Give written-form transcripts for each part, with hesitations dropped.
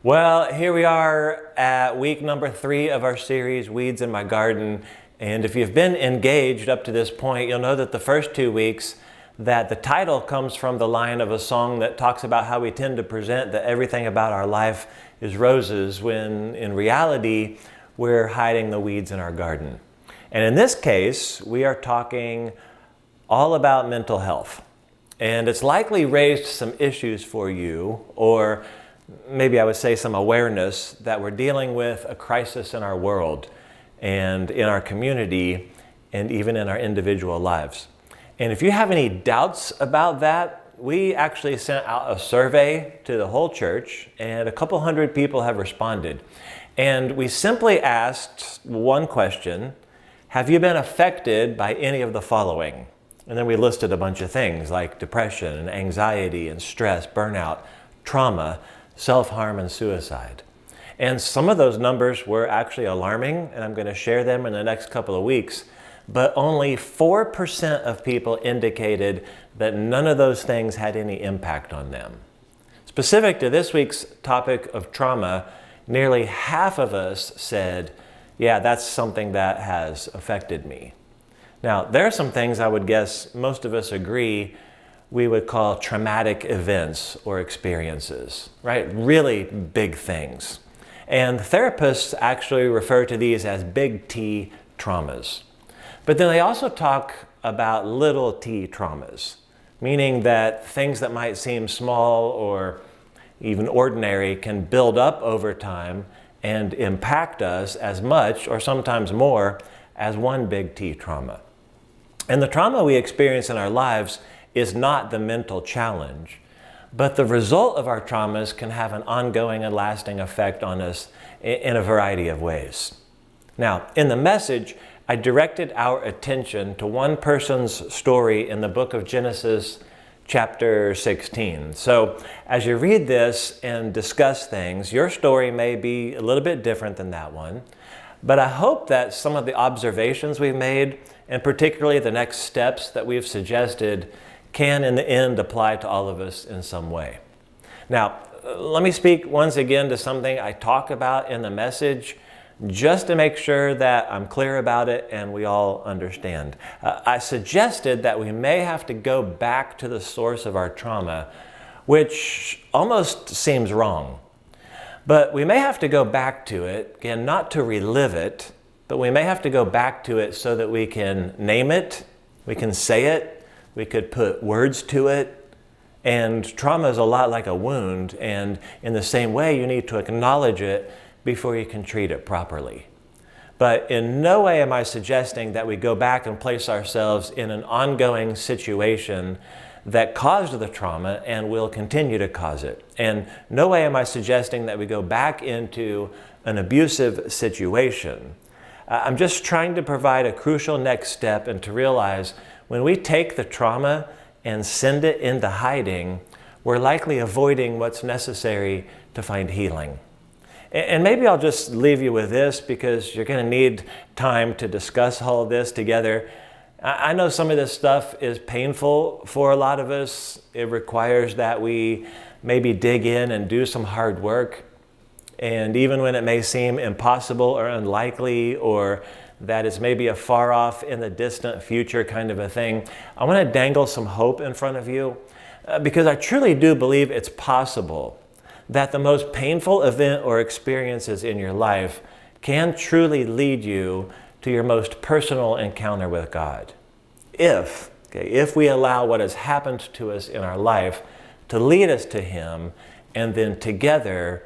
Well, here we are at week number 3 of our series, Weeds in My Garden. And if you've been engaged up to this point, you'll know that the first 2 weeks that the title comes from the line of a song that talks about how we tend to present that everything about our life is roses, when in reality, we're hiding the weeds in our garden. And in this case, we are talking all about mental health. And it's likely raised some issues for you, or maybe I would say some awareness that we're dealing with a crisis in our world and in our community and even in our individual lives. And if you have any doubts about that, we actually sent out a survey to the whole church, and a couple hundred people have responded. And we simply asked one question: have you been affected by any of the following? And then we listed a bunch of things like depression and anxiety and stress, burnout, trauma, self-harm, and suicide. And some of those numbers were actually alarming, and I'm going to share them in the next couple of weeks. But only 4% of people indicated that none of those things had any impact on them. Specific to this week's topic of trauma, nearly half of us said, yeah, that's something that has affected me. Now, there are some things I would guess most of us agree we would call traumatic events or experiences, right? Really big things. And therapists actually refer to these as big T traumas. But then they also talk about little t traumas, meaning that things that might seem small or even ordinary can build up over time and impact us as much or sometimes more as one big T trauma. And the trauma we experience in our lives is not the mental challenge, but the result of our traumas can have an ongoing and lasting effect on us in a variety of ways. Now, in the message, I directed our attention to one person's story in the book of Genesis, chapter 16. So as you read this and discuss things, your story may be a little bit different than that one, but I hope that some of the observations we've made, and particularly the next steps that we've suggested, can in the end apply to all of us in some way. Now, let me speak once again to something I talk about in the message, just to make sure that I'm clear about it and we all understand. I suggested that we may have to go back to the source of our trauma, which almost seems wrong. But we may have to go back to it, again, not to relive it, but we may have to go back to it so that we can name it, we can say it, we could put words to it. And trauma is a lot like a wound, and in the same way, you need to acknowledge it before you can treat it properly. But in no way am I suggesting that we go back and place ourselves in an ongoing situation that caused the trauma and will continue to cause it. And no way am I suggesting that we go back into an abusive situation. I'm just trying to provide a crucial next step and to realize when we take the trauma and send it into hiding, we're likely avoiding what's necessary to find healing. And maybe I'll just leave you with this, because you're going to need time to discuss all of this together. I know some of this stuff is painful for a lot of us. It requires that we maybe dig in and do some hard work. And even when it may seem impossible or unlikely, or that it's maybe a far off in the distant future kind of a thing, I want to dangle some hope in front of you, because I truly do believe it's possible that the most painful event or experiences in your life can truly lead you to your most personal encounter with God. If we allow what has happened to us in our life to lead us to Him, and then together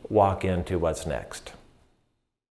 walk into what's next.